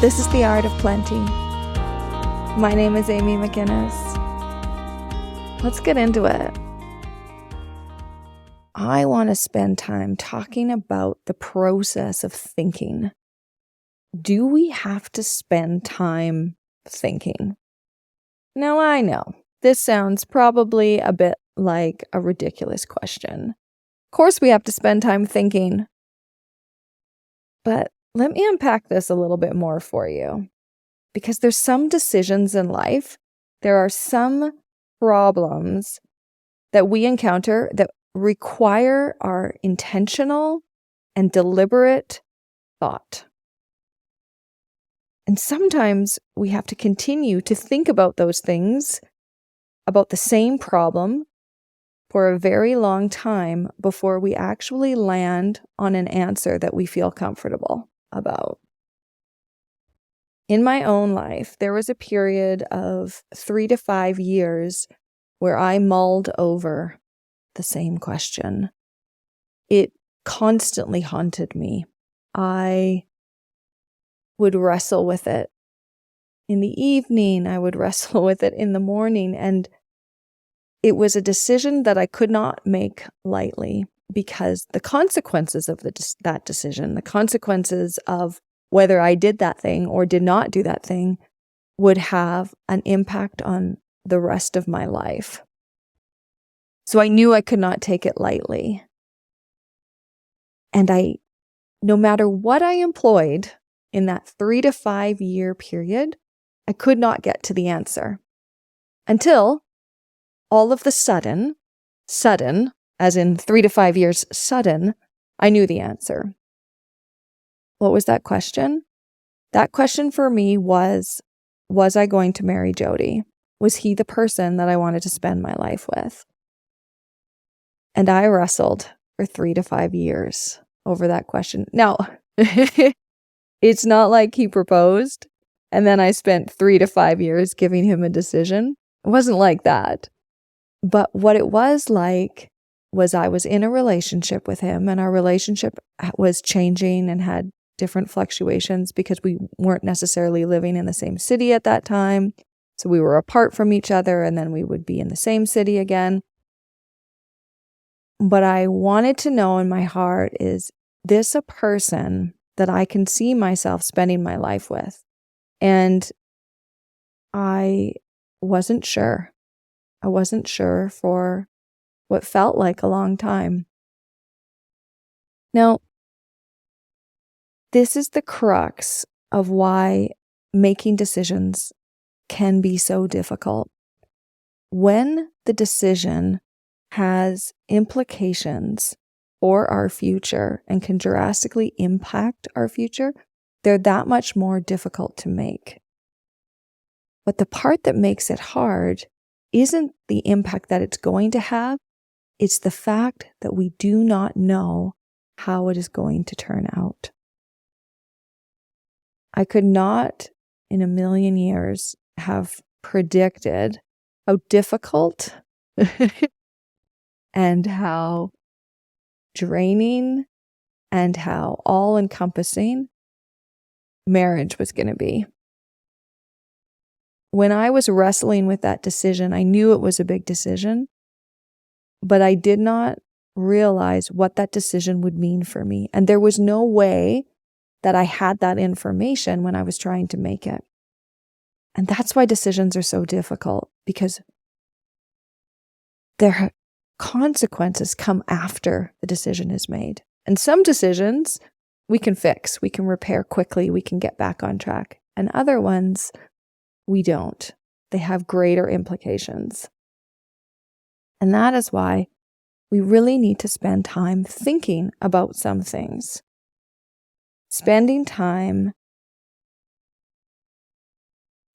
This is The Art of Plenty. My name is Amy McInnes. Let's get into it. I want to spend time talking about the process of thinking. Do we have to spend time thinking? Now, I know this sounds probably a bit like a ridiculous question. Of course, we have to spend time thinking. But let me unpack this a little bit more for you. Because there's some decisions in life, there are some problems that we encounter that require our intentional and deliberate thought. And sometimes we have to continue to think about those things, about the same problem, for a very long time before we actually land on an answer that we feel comfortable about. In my own life, there was a period of 3 to 5 years where I mulled over the same question. It constantly haunted me. I would wrestle with it in the evening. I would wrestle with it in the morning. And it was a decision that I could not make lightly because the consequences of that decision, the consequences of whether I did that thing or did not do that thing, would have an impact on the rest of my life. So I knew I could not take it lightly. And no matter what I employed in that 3 to 5 year period, I could not get to the answer. Until all of the sudden, as in 3 to 5 years sudden, I knew the answer. What was that question? That question for me was I going to marry Jody? Was he the person that I wanted to spend my life with? And I wrestled for 3 to 5 years over that question. Now, it's not like he proposed and then I spent 3 to 5 years giving him a decision. It wasn't like that. But what it was like was I was in a relationship with him, and our relationship was changing and had different fluctuations because we weren't necessarily living in the same city at that time. So we were apart from each other, and then we would be in the same city again. But I wanted to know in my heart, is this a person that I can see myself spending my life with? And I wasn't sure. I wasn't sure for what felt like a long time. Now, this is the crux of why making decisions can be so difficult. When the decision has implications for our future and can drastically impact our future, they're that much more difficult to make. But the part that makes it hard isn't the impact that it's going to have, it's the fact that we do not know how it is going to turn out. I could not in a million years have predicted how difficult and how draining and how all-encompassing marriage was going to be. When I was wrestling with that decision, I knew it was a big decision, but I did not realize what that decision would mean for me. And there was no way that I had that information when I was trying to make it. And that's why decisions are so difficult, because their consequences come after the decision is made. And some decisions we can fix, we can repair quickly, we can get back on track. And other ones, we don't. They have greater implications. And that is why we really need to spend time thinking about some things. Spending time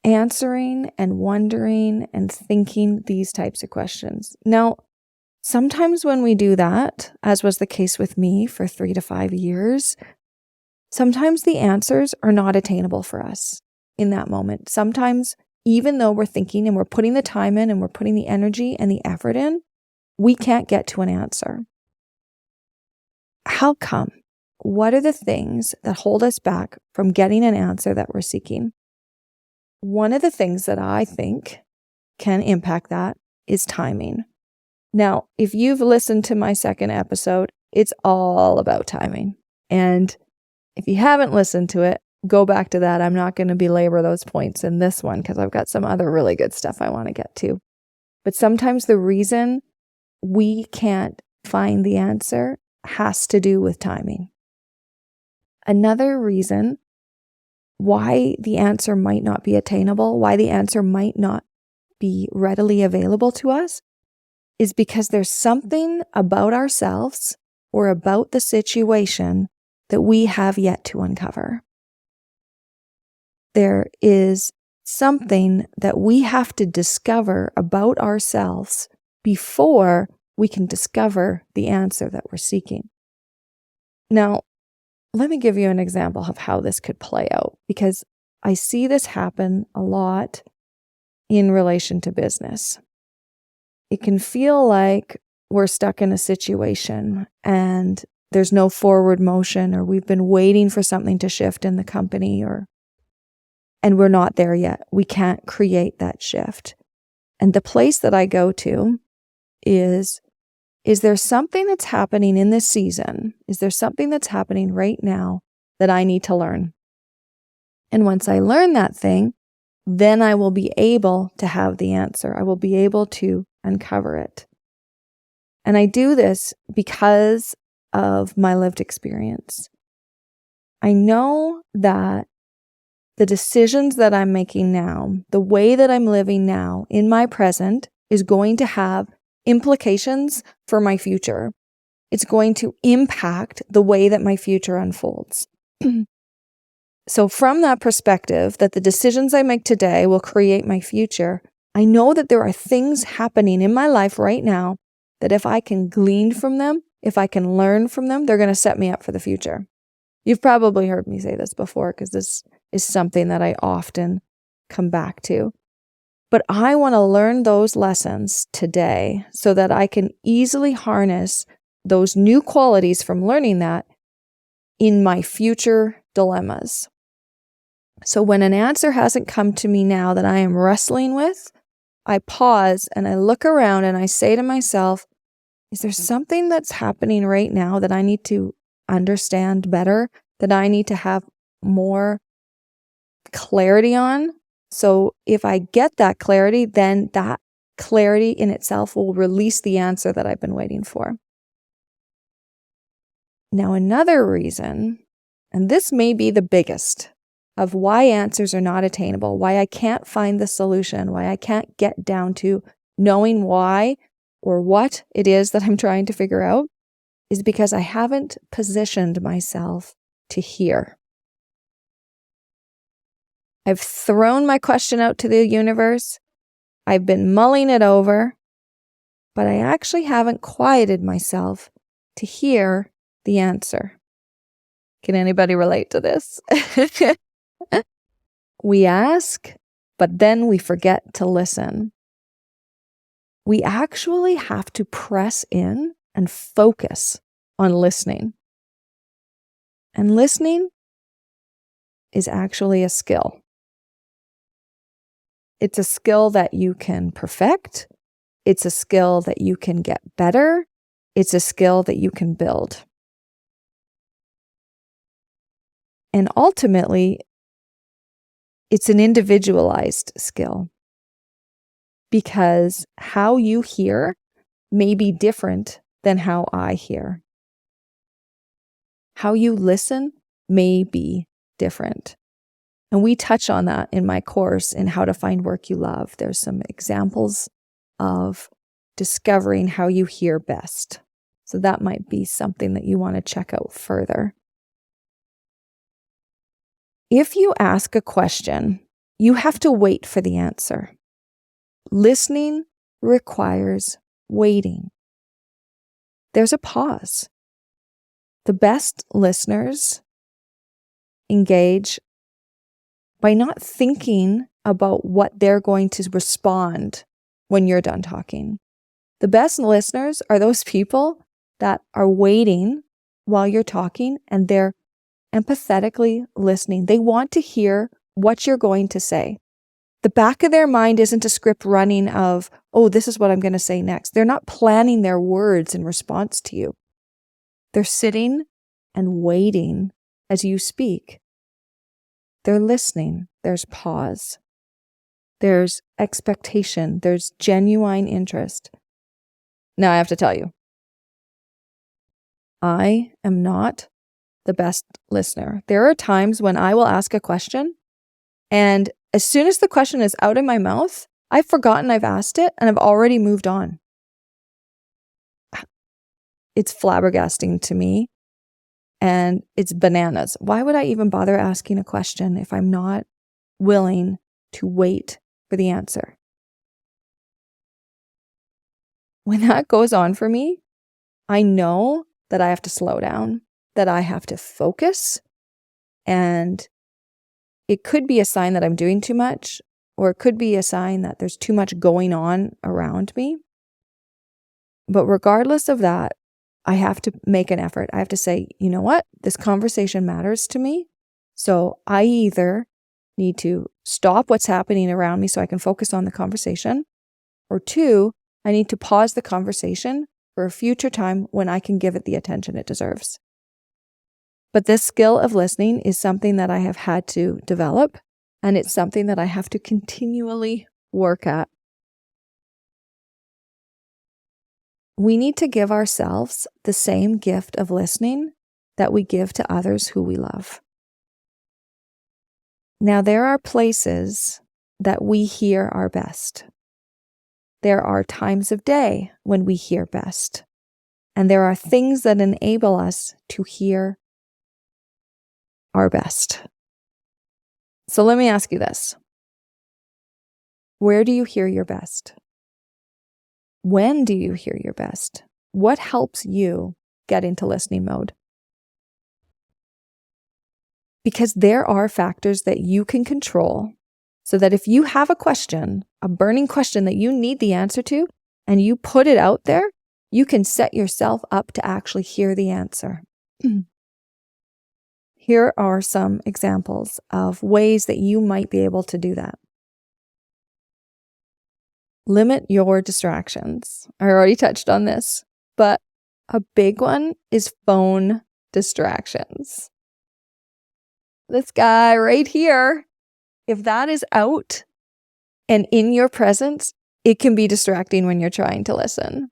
answering and wondering and thinking these types of questions. Now, sometimes when we do that, as was the case with me for 3 to 5 years, sometimes the answers are not attainable for us in that moment. Sometimes, even though we're thinking and we're putting the time in and we're putting the energy and the effort in, we can't get to an answer. How come? what are the things that hold us back from getting an answer that we're seeking? One of the things that I think can impact that is timing. Now, if you've listened to my second episode, it's all about timing. And if you haven't listened to it, go back to that. I'm not going to belabor those points in this one because I've got some other really good stuff I want to get to. But sometimes the reason we can't find the answer has to do with timing. Another reason why the answer might not be attainable, why the answer might not be readily available to us, is because there's something about ourselves or about the situation that we have yet to uncover. There is something that we have to discover about ourselves before we can discover the answer that we're seeking. Now, let me give you an example of how this could play out, because I see this happen a lot in relation to business. It can feel like we're stuck in a situation and there's no forward motion, or we've been waiting for something to shift in the company, and we're not there yet. We can't create that shift. And the place that I go to is there something that's happening in this season? Is there something that's happening right now that I need to learn? And once I learn that thing, then I will be able to have the answer. I will be able to uncover it. And I do this because of my lived experience. I know that the decisions that I'm making now, the way that I'm living now in my present, is going to have implications for my future. It's going to impact the way that my future unfolds. So from that perspective, that the decisions I make today will create my future, I know that there are things happening in my life right now that if I can glean from them, if I can learn from them, they're going to set me up for the future. You've probably heard me say this before because this is something that I often come back to. But I want to learn those lessons today so that I can easily harness those new qualities from learning that in my future dilemmas. So when an answer hasn't come to me now that I am wrestling with, I pause and I look around and I say to myself, is there something that's happening right now that I need to understand better, that I need to have more clarity on? So if I get that clarity, then that clarity in itself will release the answer that I've been waiting for. Now, another reason, and this may be the biggest, of why answers are not attainable, why I can't find the solution, why I can't get down to knowing why or what it is that I'm trying to figure out, is because I haven't positioned myself to hear. I've thrown my question out to the universe. I've been mulling it over, but I actually haven't quieted myself to hear the answer. Can anybody relate to this? We ask, but then we forget to listen. We actually have to press in and focus on listening. And listening is actually a skill. It's a skill that you can perfect. It's a skill that you can get better. It's a skill that you can build. And ultimately, it's an individualized skill, because how you hear may be different than how I hear. How you listen may be different. And we touch on that in my course in How to Find Work You Love. There's some examples of discovering how you hear best. So that might be something that you want to check out further. If you ask a question, you have to wait for the answer. Listening requires waiting. There's a pause. The best listeners engage by not thinking about what they're going to respond when you're done talking. The best listeners are those people that are waiting while you're talking, and they're empathetically listening. They want to hear what you're going to say. The back of their mind isn't a script running of, oh, this is what I'm going to say next. They're not planning their words in response to you. They're sitting and waiting as you speak. They're listening. There's pause. There's expectation. There's genuine interest. Now I have to tell you, I am not the best listener. There are times when I will ask a question, and as soon as the question is out of my mouth, I've forgotten I've asked it and I've already moved on. It's flabbergasting to me, and it's bananas. Why would I even bother asking a question if I'm not willing to wait for the answer? When that goes on for me, I know that I have to slow down, that I have to focus, and it could be a sign that I'm doing too much, or it could be a sign that there's too much going on around me. But regardless of that, I have to make an effort. I have to say, you know what? This conversation matters to me. So I either need to stop what's happening around me so I can focus on the conversation, or two, I need to pause the conversation for a future time when I can give it the attention it deserves. But this skill of listening is something that I have had to develop, and it's something that I have to continually work at. We need to give ourselves the same gift of listening that we give to others who we love. Now, there are places that we hear our best. There are times of day when we hear best. And there are things that enable us to hear our best. So let me ask you this. Where do you hear your best? When do you hear your best? What helps you get into listening mode? Because there are factors that you can control, so that if you have a question, a burning question that you need the answer to, and you put it out there, you can set yourself up to actually hear the answer. Here are some examples of ways that you might be able to do that. Limit your distractions. I already touched on this, but a big one is phone distractions. This guy right here, if that is out and in your presence, it can be distracting when you're trying to listen.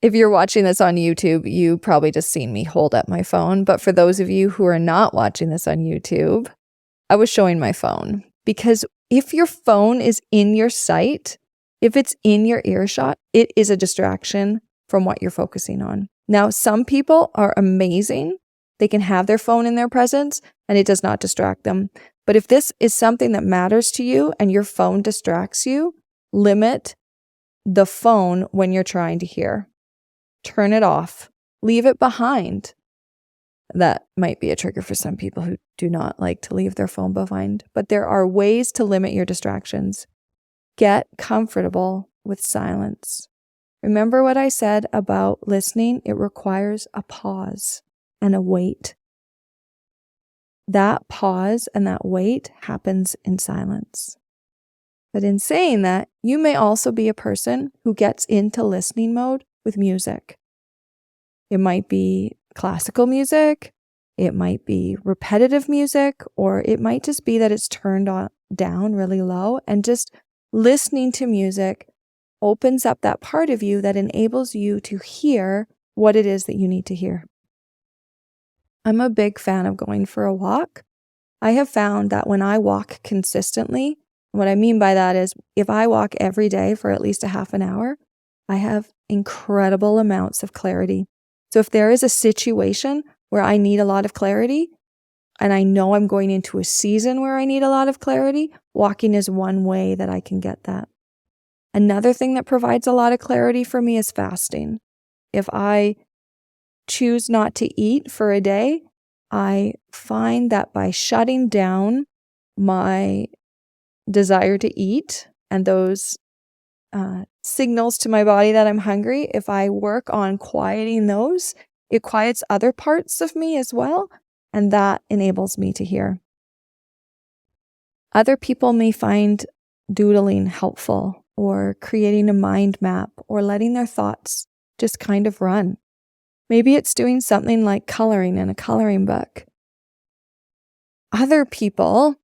If you're watching this on YouTube, you probably just seen me hold up my phone. But for those of you who are not watching this on YouTube, I was showing my phone. Because if your phone is in your sight, if it's in your earshot, it is a distraction from what you're focusing on. Now, some people are amazing. They can have their phone in their presence and it does not distract them. But if this is something that matters to you and your phone distracts you, limit the phone when you're trying to hear. Turn it off. Leave it behind. That might be a trigger for some people who do not like to leave their phone behind. But there are ways to limit your distractions. Get comfortable with silence. Remember what I said about listening? It requires a pause and a wait. That pause and that wait happens in silence. But in saying that, you may also be a person who gets into listening mode with music. It might be classical music, it might be repetitive music, or it might just be that it's turned down really low, and just listening to music opens up that part of you that enables you to hear what it is that you need to hear. I'm a big fan of going for a walk. I have found that when I walk consistently, what I mean by that is if I walk every day for at least a half an hour, I have incredible amounts of clarity. So if there is a situation where I need a lot of clarity, and I know I'm going into a season where I need a lot of clarity, walking is one way that I can get that. Another thing that provides a lot of clarity for me is fasting. If I choose not to eat for a day, I find that by shutting down my desire to eat and those signals to my body that I'm hungry, if I work on quieting those, It quiets other parts of me as well, and that enables me to hear. Other people may find doodling helpful, or creating a mind map, or letting their thoughts just kind of run. Maybe it's doing something like coloring in a coloring book. Other people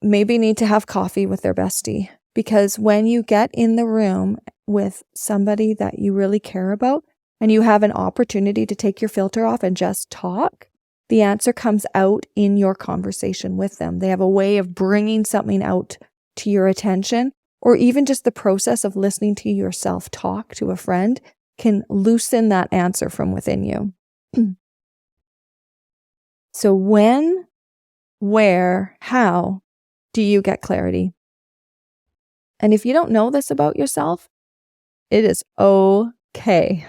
maybe need to have coffee with their bestie, because when you get in the room with somebody that you really care about and you have an opportunity to take your filter off and just talk, the answer comes out in your conversation with them. They have a way of bringing something out to your attention, or even just the process of listening to yourself talk to a friend can loosen that answer from within you. So when, where, how do you get clarity? And if you don't know this about yourself, it is okay.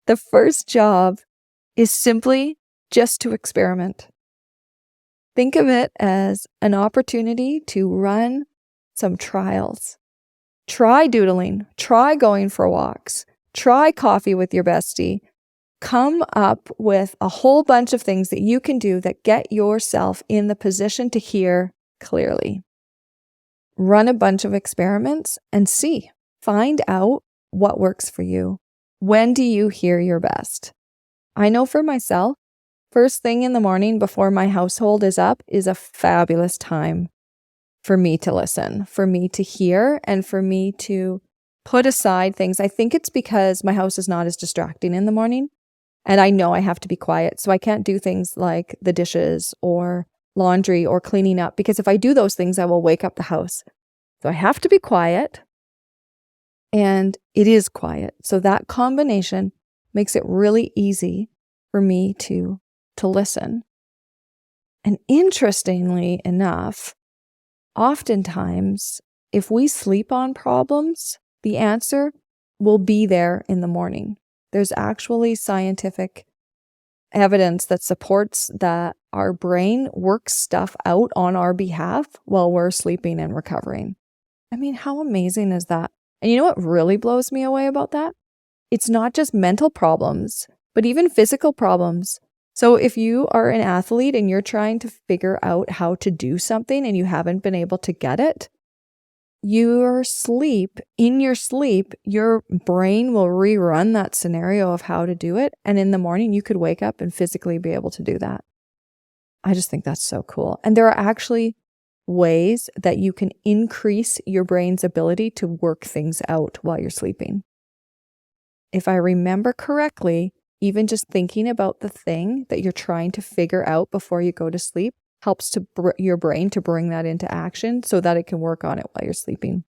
The first job is simply just to experiment. Think of it as an opportunity to run some trials. Try doodling, try going for walks, try coffee with your bestie. Come up with a whole bunch of things that you can do that get yourself in the position to hear clearly. Run a bunch of experiments and see. Find out what works for you. When do you hear your best? I know for myself, first thing in the morning before my household is up is a fabulous time for me to listen, for me to hear, and for me to put aside things. I think it's because my house is not as distracting in the morning, and I know I have to be quiet, so I can't do things like the dishes or laundry or cleaning up, because if I do those things, I will wake up the house. So I have to be quiet, and it is quiet. So that combination makes it really easy for me to listen. And interestingly enough, oftentimes, if we sleep on problems, the answer will be there in the morning. There's actually scientific evidence that supports that our brain works stuff out on our behalf while we're sleeping and recovering. I mean, how amazing is that? And you know what really blows me away about that? It's not just mental problems, but even physical problems. So if you are an athlete and you're trying to figure out how to do something and you haven't been able to get it, in your sleep, your brain will rerun that scenario of how to do it. And in the morning, you could wake up and physically be able to do that. I just think that's so cool. And there are actually ways that you can increase your brain's ability to work things out while you're sleeping. If I remember correctly, even just thinking about the thing that you're trying to figure out before you go to sleep helps to your brain to bring that into action so that it can work on it while you're sleeping.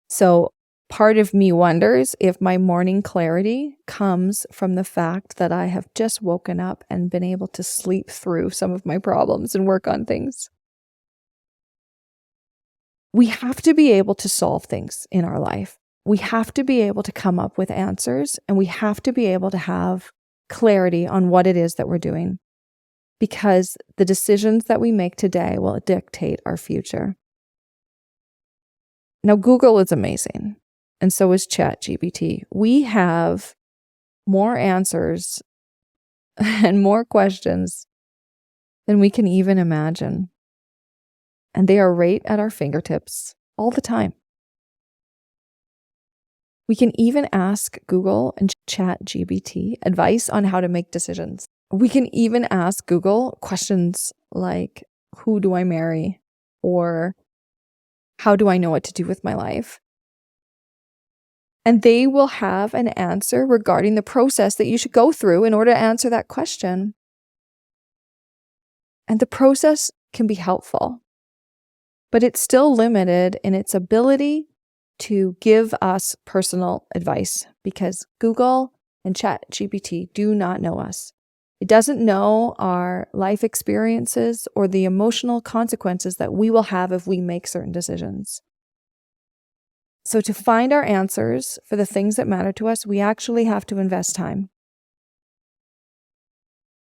So part of me wonders if my morning clarity comes from the fact that I have just woken up and been able to sleep through some of my problems and work on things. We have to be able to solve things in our life. We have to be able to come up with answers, and we have to be able to have clarity on what it is that we're doing, because the decisions that we make today will dictate our future. Now, Google is amazing, and so is ChatGPT. We have more answers and more questions than we can even imagine, and they are right at our fingertips all the time. We can even ask Google and ChatGPT advice on how to make decisions. We can even ask Google questions like, who do I marry? Or how do I know what to do with my life? And they will have an answer regarding the process that you should go through in order to answer that question. And the process can be helpful, but it's still limited in its ability to give us personal advice, because Google and ChatGPT do not know us. It doesn't know our life experiences or the emotional consequences that we will have if we make certain decisions. So to find our answers for the things that matter to us, we actually have to invest time.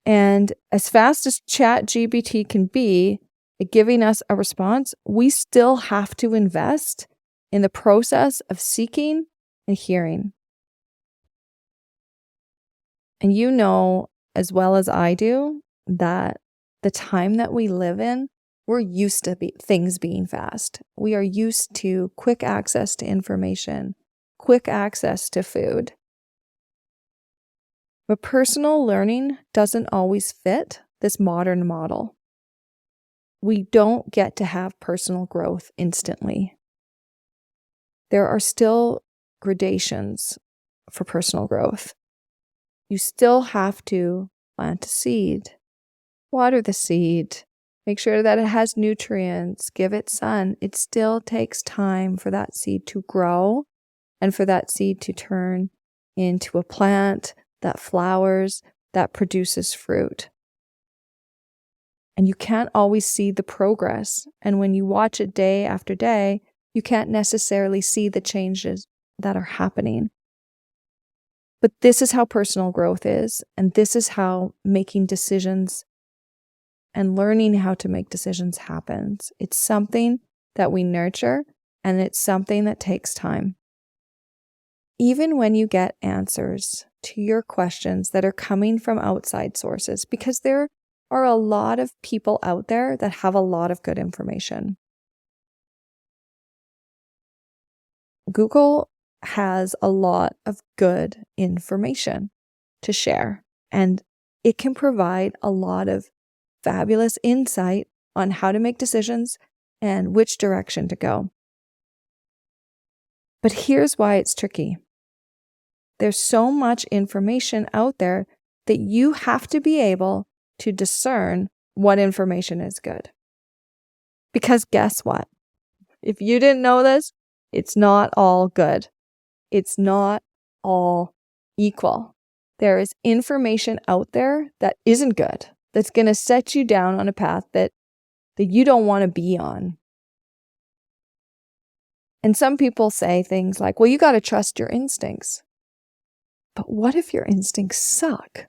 And as fast as ChatGPT can be at giving us a response, we still have to invest in the process of seeking and hearing. And you know as well as I do that the time that we live in, we're used to things being fast. We are used to quick access to information, quick access to food. But personal learning doesn't always fit this modern model. We don't get to have personal growth instantly. There are still gradations for personal growth. You still have to plant a seed, water the seed, make sure that it has nutrients, give it sun. It still takes time for that seed to grow and for that seed to turn into a plant that flowers, that produces fruit. And you can't always see the progress. And when you watch it day after day, you can't necessarily see the changes that are happening. But this is how personal growth is. And this is how making decisions and learning how to make decisions happens. It's something that we nurture, and it's something that takes time. Even when you get answers to your questions that are coming from outside sources, because there are a lot of people out there that have a lot of good information. Google has a lot of good information to share, and it can provide a lot of fabulous insight on how to make decisions and which direction to go. But here's why it's tricky. There's so much information out there that you have to be able to discern what information is good. Because guess what? If you didn't know this, it's not all good. It's not all equal. There is information out there that isn't good, that's going to set you down on a path that you don't want to be on. And some people say things like, well, you got to trust your instincts. But what if your instincts suck?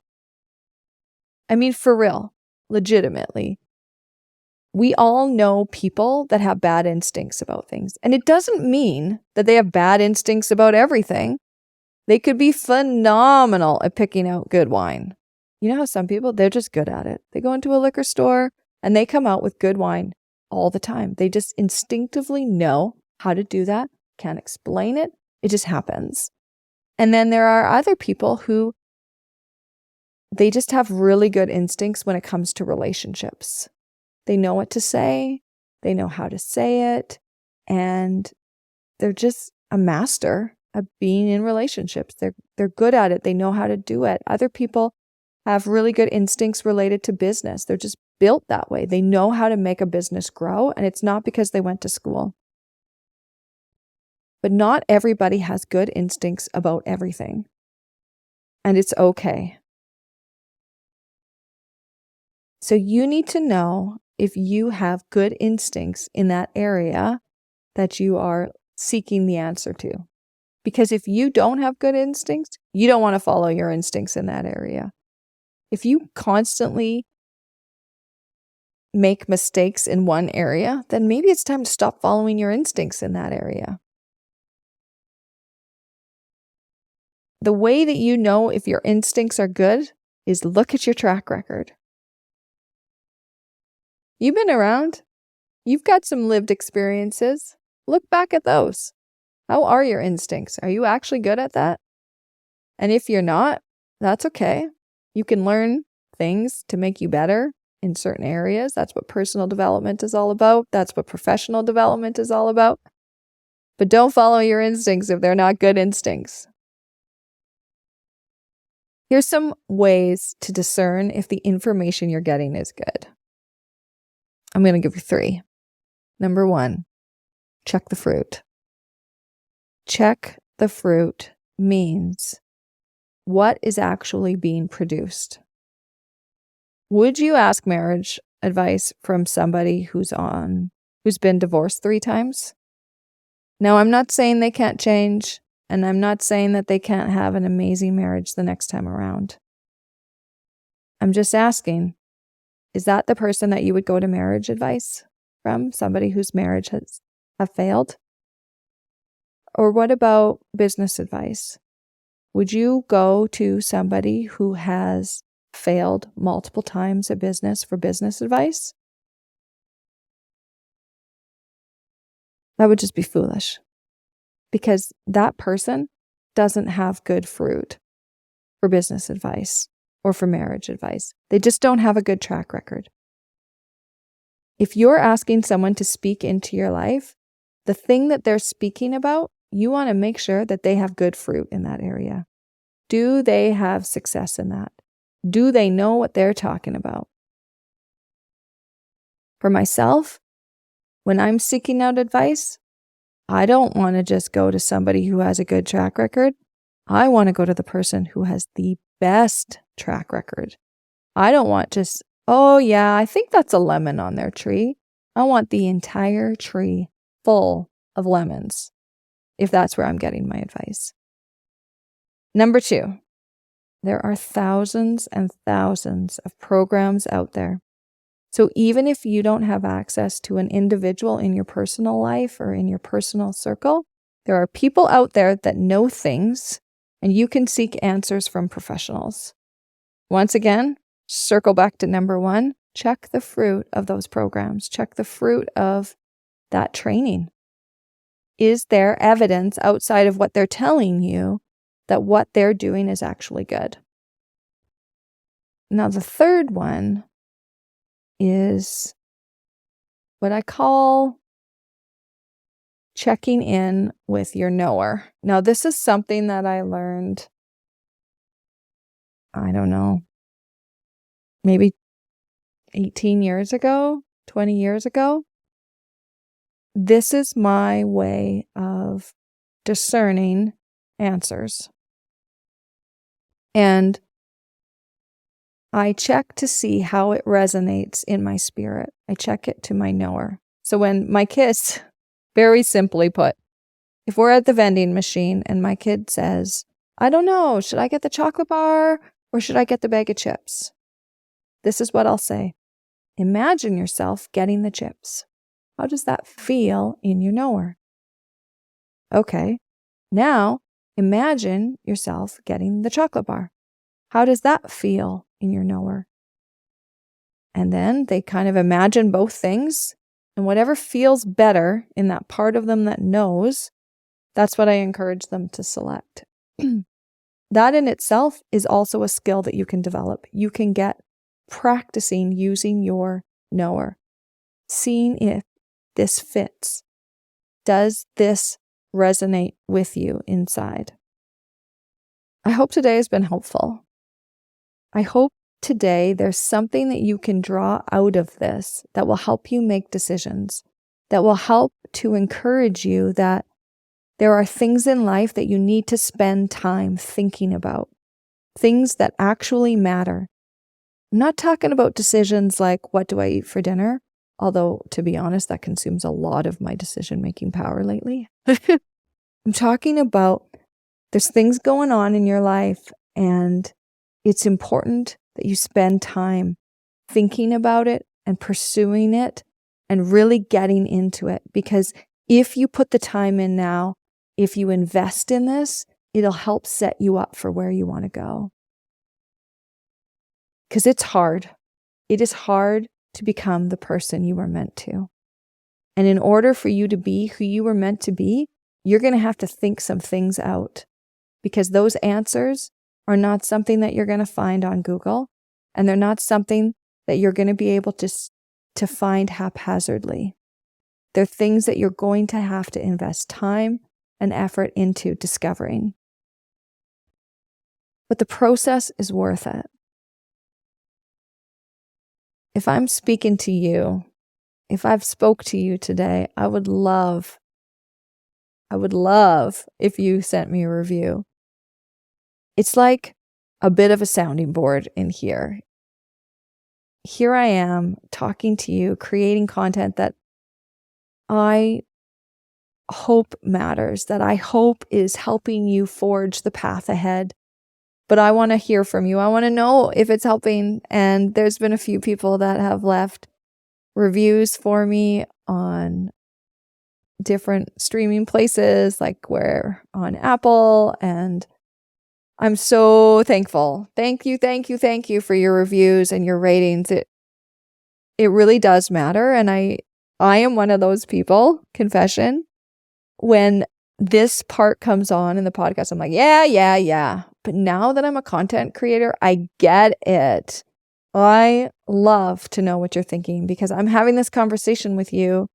I mean, for real, legitimately. We all know people that have bad instincts about things. And it doesn't mean that they have bad instincts about everything. They could be phenomenal at picking out good wine. You know how some people, they're just good at it. They go into a liquor store and they come out with good wine all the time. They just instinctively know how to do that. Can't explain it. It just happens. And then there are other people who they just have really good instincts when it comes to relationships. They know what to say, they know how to say it, and they're just a master of being in relationships. They're good at it. They know how to do it. Other people have really good instincts related to business. They're just built that way. They know how to make a business grow, and it's not because they went to school. But not everybody has good instincts about everything. And it's okay. So you need to know if you have good instincts in that area that you are seeking the answer to. Because if you don't have good instincts, you don't want to follow your instincts in that area. If you constantly make mistakes in one area, then maybe it's time to stop following your instincts in that area. The way that you know if your instincts are good is look at your track record. You've been around. You've got some lived experiences. Look back at those. How are your instincts? Are you actually good at that? And if you're not, that's okay. You can learn things to make you better in certain areas. That's what personal development is all about. That's what professional development is all about. But don't follow your instincts if they're not good instincts. Here's some ways to discern if the information you're getting is good. I'm going to give you 3. Number 1, check the fruit. Check the fruit means what is actually being produced. Would you ask marriage advice from somebody who's been divorced 3 times? Now, I'm not saying they can't change, and I'm not saying that they can't have an amazing marriage the next time around. I'm just asking, is that the person that you would go to marriage advice from? Somebody whose marriage have failed? Or what about business advice? Would you go to somebody who has failed multiple times at business for business advice? That would just be foolish, because that person doesn't have good fruit for business advice or for marriage advice. They just don't have a good track record. If you're asking someone to speak into your life, the thing that they're speaking about, you want to make sure that they have good fruit in that area. Do they have success in that? Do they know what they're talking about? For myself, when I'm seeking out advice, I don't want to just go to somebody who has a good track record. I want to go to the person who has the best track record. I don't want just, oh yeah, I think that's a lemon on their tree. I want the entire tree full of lemons, if that's where I'm getting my advice. Number 2, there are thousands and thousands of programs out there. So even if you don't have access to an individual in your personal life or in your personal circle, there are people out there that know things, and you can seek answers from professionals. Once again, circle back to number 1, check the fruit of those programs. Check the fruit of that training. Is there evidence outside of what they're telling you that what they're doing is actually good? Now, the third one is what I call checking in with your knower. Now, this is something that I learned, I don't know, maybe 18 years ago, 20 years ago. This is my way of discerning answers. And I check to see how it resonates in my spirit. I check it to my knower. So when my kids, very simply put, if we're at the vending machine and my kid says, I don't know, should I get the chocolate bar or should I get the bag of chips? This is what I'll say. Imagine yourself getting the chips. How does that feel in your knower? Okay, now imagine yourself getting the chocolate bar. How does that feel in your knower? And then they kind of imagine both things, and whatever feels better in that part of them that knows, that's what I encourage them to select. That in itself is also a skill that you can develop. You can get practicing using your knower, seeing if this fits. Does this resonate with you inside? I hope today has been helpful. I hope today there's something that you can draw out of this that will help you make decisions, that will help to encourage you that there are things in life that you need to spend time thinking about, things that actually matter. I'm not talking about decisions like, what do I eat for dinner? Although, to be honest, that consumes a lot of my decision-making power lately. I'm talking about there's things going on in your life, and it's important that you spend time thinking about it and pursuing it and really getting into it. Because if you put the time in now, if you invest in this, it'll help set you up for where you want to go. Because it's hard. It is hard to become the person you were meant to. And in order for you to be who you were meant to be, you're going to have to think some things out. Because those answers are not something that you're going to find on Google, and they're not something that you're going to be able to find haphazardly. They're things that you're going to have to invest time and effort into discovering. But the process is worth it. If I'm speaking to you, if I've spoke to you today, I would love if you sent me a review. It's like a bit of a sounding board in here. Here I am talking to you, creating content that I hope matters, that I hope is helping you forge the path ahead. But I want to hear from you. I want to know if it's helping. And there's been a few people that have left reviews for me on different streaming places, like we're on Apple and I'm so thankful. Thank you for your reviews and your ratings. It really does matter. And I am one of those people, confession, when this part comes on in the podcast, I'm like, yeah. But now that I'm a content creator, I get it. I love to know what you're thinking because I'm having this conversation with you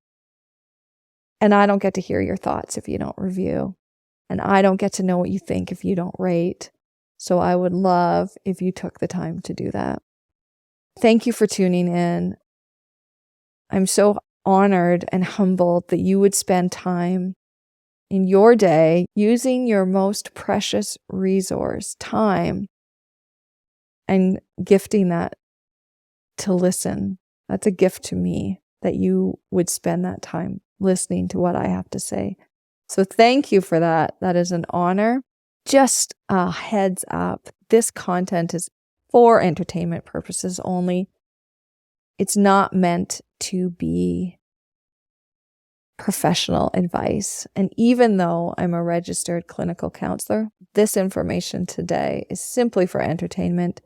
and I don't get to hear your thoughts if you don't review. And I don't get to know what you think if you don't rate. So I would love if you took the time to do that. Thank you for tuning in. I'm so honored and humbled that you would spend time in your day using your most precious resource, time, and gifting that to listen. That's a gift to me that you would spend that time listening to what I have to say. So thank you for that. That is an honor. Just a heads up, this content is for entertainment purposes only. It's not meant to be professional advice. And even though I'm a registered clinical counselor, this information today is simply for entertainment.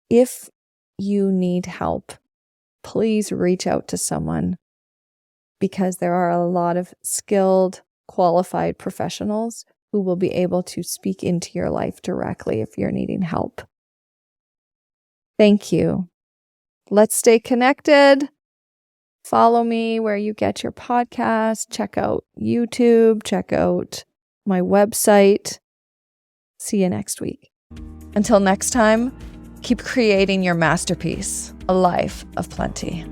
If you need help, please reach out to someone because there are a lot of skilled, qualified professionals who will be able to speak into your life directly if you're needing help. Thank you. Let's stay connected. Follow me where you get your podcast. Check out YouTube. Check out my website. See you next week. Until next time, keep creating your masterpiece, a life of plenty.